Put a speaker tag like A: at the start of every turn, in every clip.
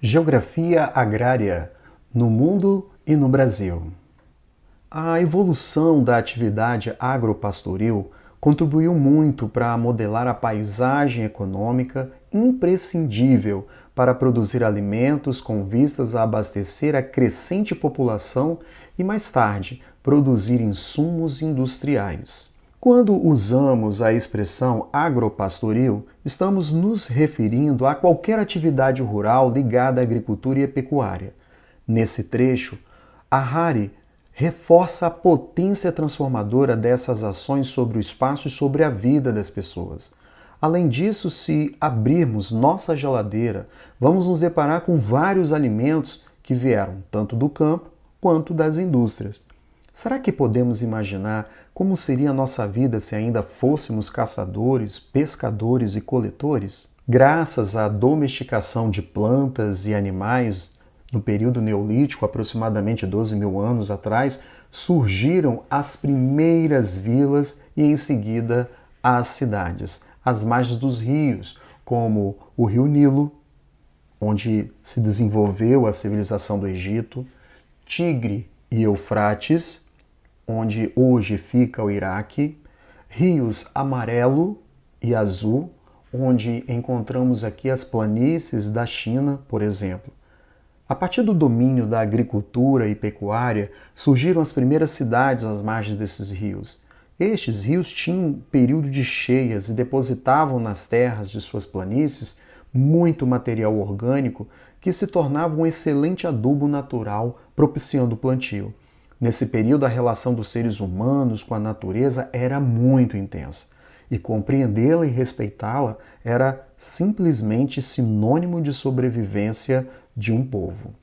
A: Geografia agrária no mundo e no Brasil. A evolução da atividade agropastoril contribuiu muito para modelar a paisagem econômica imprescindível para produzir alimentos com vistas a abastecer a crescente população e, mais tarde, produzir insumos industriais. Quando usamos a expressão agropastoril, estamos nos referindo a qualquer atividade rural ligada à agricultura e à pecuária. Nesse trecho, Harari reforça a potência transformadora dessas ações sobre o espaço e sobre a vida das pessoas. Além disso, se abrirmos nossa geladeira, vamos nos deparar com vários alimentos que vieram tanto do campo quanto das indústrias. Será que podemos imaginar como seria a nossa vida se ainda fôssemos caçadores, pescadores e coletores? Graças à domesticação de plantas e animais, no período neolítico, aproximadamente 12 mil anos atrás, surgiram as primeiras vilas e, em seguida, as cidades, às margens dos rios, como o rio Nilo, onde se desenvolveu a civilização do Egito, Tigre e Eufrates, onde hoje fica o Iraque, rios Amarelo e Azul, onde encontramos aqui as planícies da China, por exemplo. A partir do domínio da agricultura e pecuária, surgiram as primeiras cidades às margens desses rios. Estes rios tinham um período de cheias e depositavam nas terras de suas planícies muito material orgânico que se tornava um excelente adubo natural, propiciando o plantio. Nesse período, a relação dos seres humanos com a natureza era muito intensa, e compreendê-la e respeitá-la era simplesmente sinônimo de sobrevivência de um povo.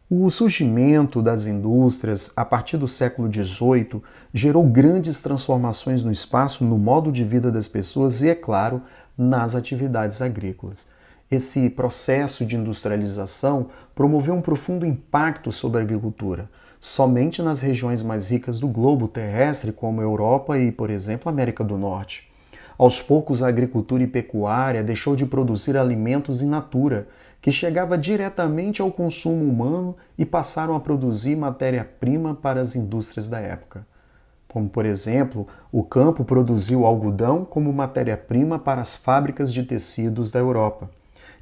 A: O surgimento das indústrias a partir do século XVIII gerou grandes transformações no espaço, no modo de vida das pessoas e, é claro, nas atividades agrícolas. Esse processo de industrialização promoveu um profundo impacto sobre a agricultura, somente nas regiões mais ricas do globo terrestre, como a Europa e, por exemplo, a América do Norte. Aos poucos, a agricultura e pecuária deixou de produzir alimentos in natura, que chegava diretamente ao consumo humano, e passaram a produzir matéria-prima para as indústrias da época. Como, por exemplo, o campo produziu algodão como matéria-prima para as fábricas de tecidos da Europa.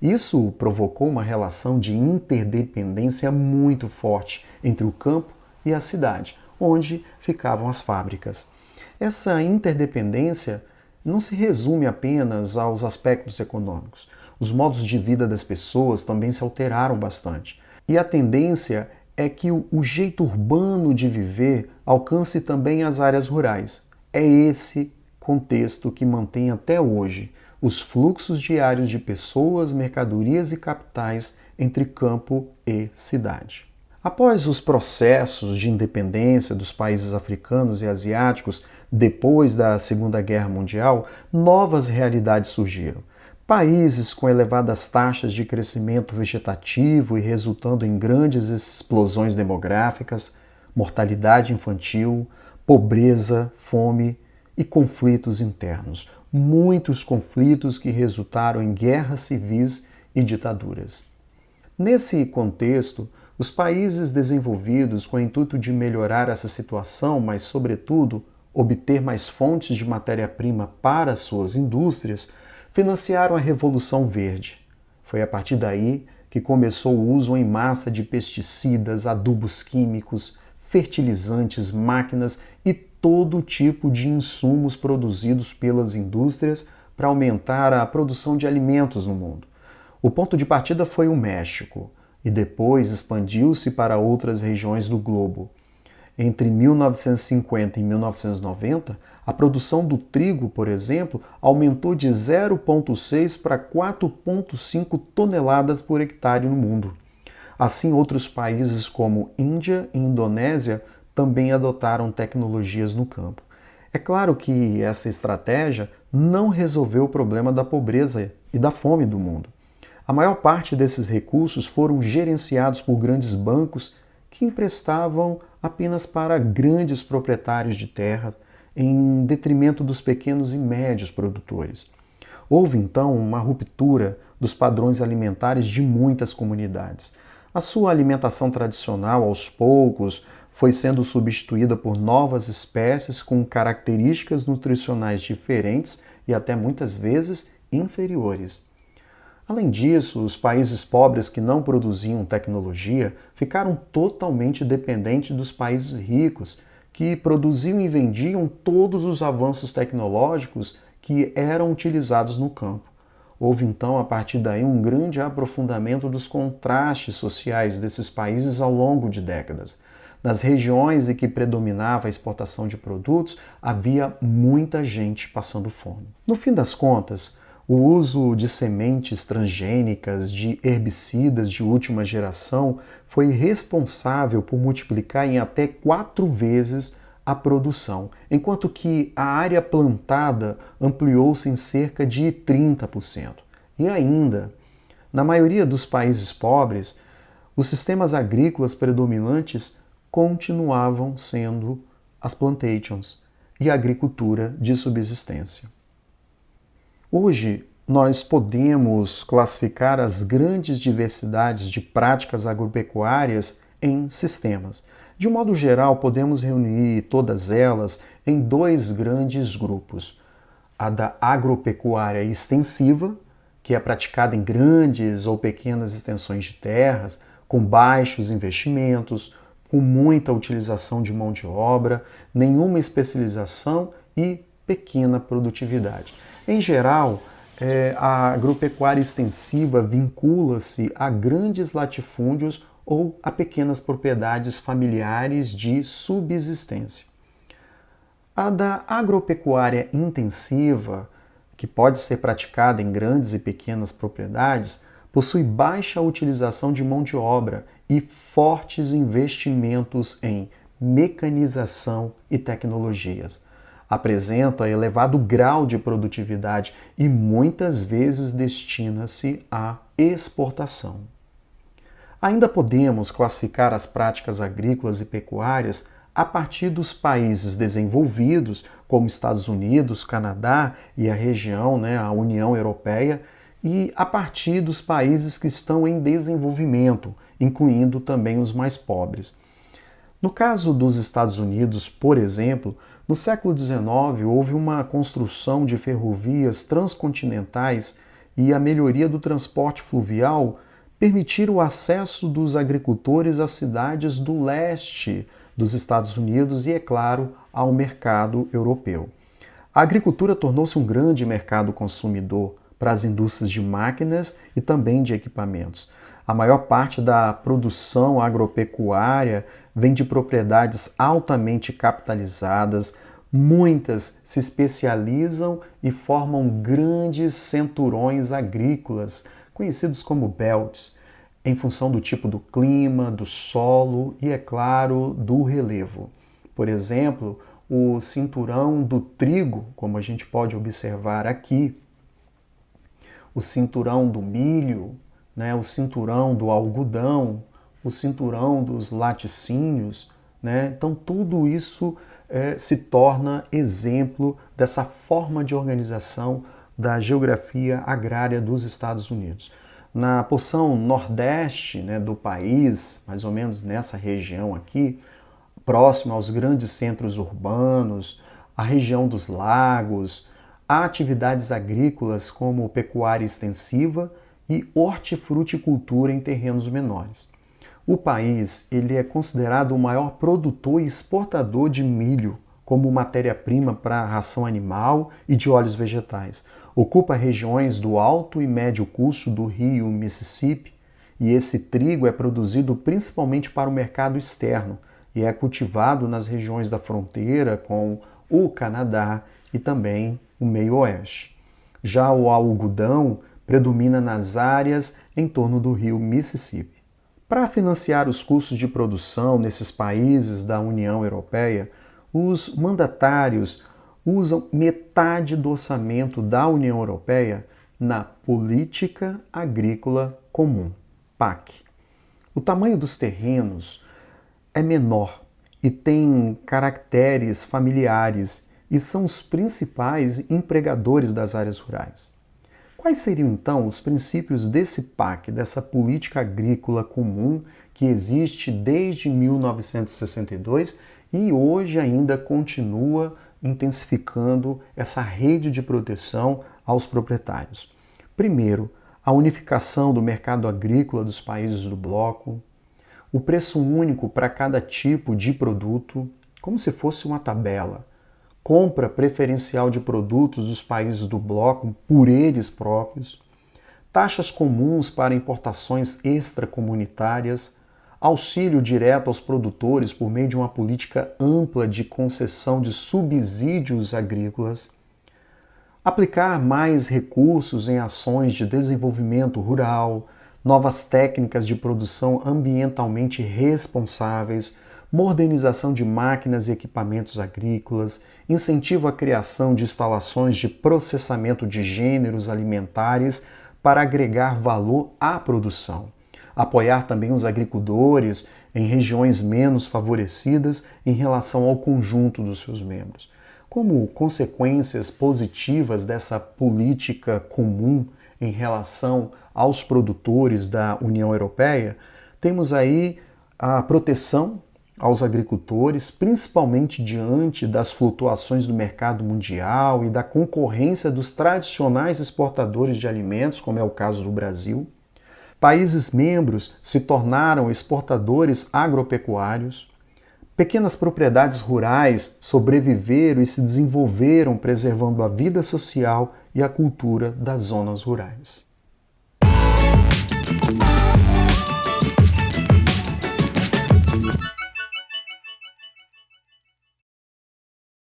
A: Isso provocou uma relação de interdependência muito forte entre o campo e a cidade, onde ficavam as fábricas. Essa interdependência não se resume apenas aos aspectos econômicos. Os modos de vida das pessoas também se alteraram bastante. E a tendência é que o jeito urbano de viver alcance também as áreas rurais. É esse contexto que mantém até hoje os fluxos diários de pessoas, mercadorias e capitais entre campo e cidade. Após os processos de independência dos países africanos e asiáticos, depois da Segunda Guerra Mundial, novas realidades surgiram. Países com elevadas taxas de crescimento vegetativo e resultando em grandes explosões demográficas, mortalidade infantil, pobreza, fome e conflitos internos. Muitos conflitos que resultaram em guerras civis e ditaduras. Nesse contexto, os países desenvolvidos, com o intuito de melhorar essa situação, mas, sobretudo, obter mais fontes de matéria-prima para suas indústrias, financiaram a Revolução Verde. Foi a partir daí que começou o uso em massa de pesticidas, adubos químicos, fertilizantes, máquinas e todo tipo de insumos produzidos pelas indústrias para aumentar a produção de alimentos no mundo. O ponto de partida foi o México e depois expandiu-se para outras regiões do globo. Entre 1950 e 1990, a produção do trigo, por exemplo, aumentou de 0,6 para 4,5 toneladas por hectare no mundo. Assim, outros países como Índia e Indonésia também adotaram tecnologias no campo. É claro que essa estratégia não resolveu o problema da pobreza e da fome do mundo. A maior parte desses recursos foram gerenciados por grandes bancos que emprestavam apenas para grandes proprietários de terra, em detrimento dos pequenos e médios produtores. Houve então uma ruptura dos padrões alimentares de muitas comunidades. A sua alimentação tradicional, aos poucos, foi sendo substituída por novas espécies com características nutricionais diferentes e até muitas vezes inferiores. Além disso, os países pobres que não produziam tecnologia ficaram totalmente dependentes dos países ricos, que produziam e vendiam todos os avanços tecnológicos que eram utilizados no campo. Houve então, a partir daí, um grande aprofundamento dos contrastes sociais desses países ao longo de décadas. Nas regiões em que predominava a exportação de produtos, havia muita gente passando fome. No fim das contas, o uso de sementes transgênicas, de herbicidas de última geração, foi responsável por multiplicar em até 4 vezes a produção, enquanto que a área plantada ampliou-se em cerca de 30%. E ainda, na maioria dos países pobres, os sistemas agrícolas predominantes continuavam sendo as plantations e a agricultura de subsistência. Hoje, nós podemos classificar as grandes diversidades de práticas agropecuárias em sistemas. De um modo geral, podemos reunir todas elas em 2 grandes grupos. A da agropecuária extensiva, que é praticada em grandes ou pequenas extensões de terras, com baixos investimentos, com muita utilização de mão de obra, nenhuma especialização e pequena produtividade. Em geral, a agropecuária extensiva vincula-se a grandes latifúndios ou a pequenas propriedades familiares de subsistência. A da agropecuária intensiva, que pode ser praticada em grandes e pequenas propriedades, possui baixa utilização de mão de obra e fortes investimentos em mecanização e tecnologias. Apresenta elevado grau de produtividade e muitas vezes destina-se à exportação. Ainda podemos classificar as práticas agrícolas e pecuárias a partir dos países desenvolvidos, como Estados Unidos, Canadá e a região, a União Europeia, e a partir dos países que estão em desenvolvimento, incluindo também os mais pobres. No caso dos Estados Unidos, por exemplo, no século XIX houve uma construção de ferrovias transcontinentais e a melhoria do transporte fluvial permitiram o acesso dos agricultores às cidades do leste dos Estados Unidos e, é claro, ao mercado europeu. A agricultura tornou-se um grande mercado consumidor para as indústrias de máquinas e também de equipamentos. A maior parte da produção agropecuária vem de propriedades altamente capitalizadas, muitas se especializam e formam grandes centurões agrícolas, conhecidos como belts, em função do tipo do clima, do solo e, é claro, do relevo. Por exemplo, o cinturão do trigo, como a gente pode observar aqui, o cinturão do milho, o cinturão do algodão, o cinturão dos laticínios, Então tudo isso se torna exemplo dessa forma de organização da geografia agrária dos Estados Unidos. Na porção nordeste do país, mais ou menos nessa região aqui, próximo aos grandes centros urbanos, a região dos lagos, há atividades agrícolas como pecuária extensiva e hortifruticultura em terrenos menores. O país ele é considerado o maior produtor e exportador de milho como matéria-prima para ração animal e de óleos vegetais. Ocupa regiões do alto e médio curso do rio Mississippi e esse trigo é produzido principalmente para o mercado externo e é cultivado nas regiões da fronteira com o Canadá e também o meio-oeste. Já o algodão predomina nas áreas em torno do rio Mississippi. Para financiar os custos de produção nesses países da União Europeia, os mandatários usam metade do orçamento da União Europeia na Política Agrícola Comum, PAC. O tamanho dos terrenos é menor e tem caracteres familiares e são os principais empregadores das áreas rurais. Quais seriam então os princípios desse PAC, dessa política agrícola comum que existe desde 1962 e hoje ainda continua intensificando essa rede de proteção aos proprietários? Primeiro, a unificação do mercado agrícola dos países do bloco, o preço único para cada tipo de produto, como se fosse uma tabela, compra preferencial de produtos dos países do bloco por eles próprios, taxas comuns para importações extracomunitárias, auxílio direto aos produtores por meio de uma política ampla de concessão de subsídios agrícolas, aplicar mais recursos em ações de desenvolvimento rural, novas técnicas de produção ambientalmente responsáveis, modernização de máquinas e equipamentos agrícolas, incentivo à criação de instalações de processamento de gêneros alimentares para agregar valor à produção. Apoiar também os agricultores em regiões menos favorecidas em relação ao conjunto dos seus membros. Como consequências positivas dessa política comum em relação aos produtores da União Europeia, temos aí a proteção aos agricultores, principalmente diante das flutuações do mercado mundial e da concorrência dos tradicionais exportadores de alimentos, como é o caso do Brasil. Países membros se tornaram exportadores agropecuários. Pequenas propriedades rurais sobreviveram e se desenvolveram preservando a vida social e a cultura das zonas rurais.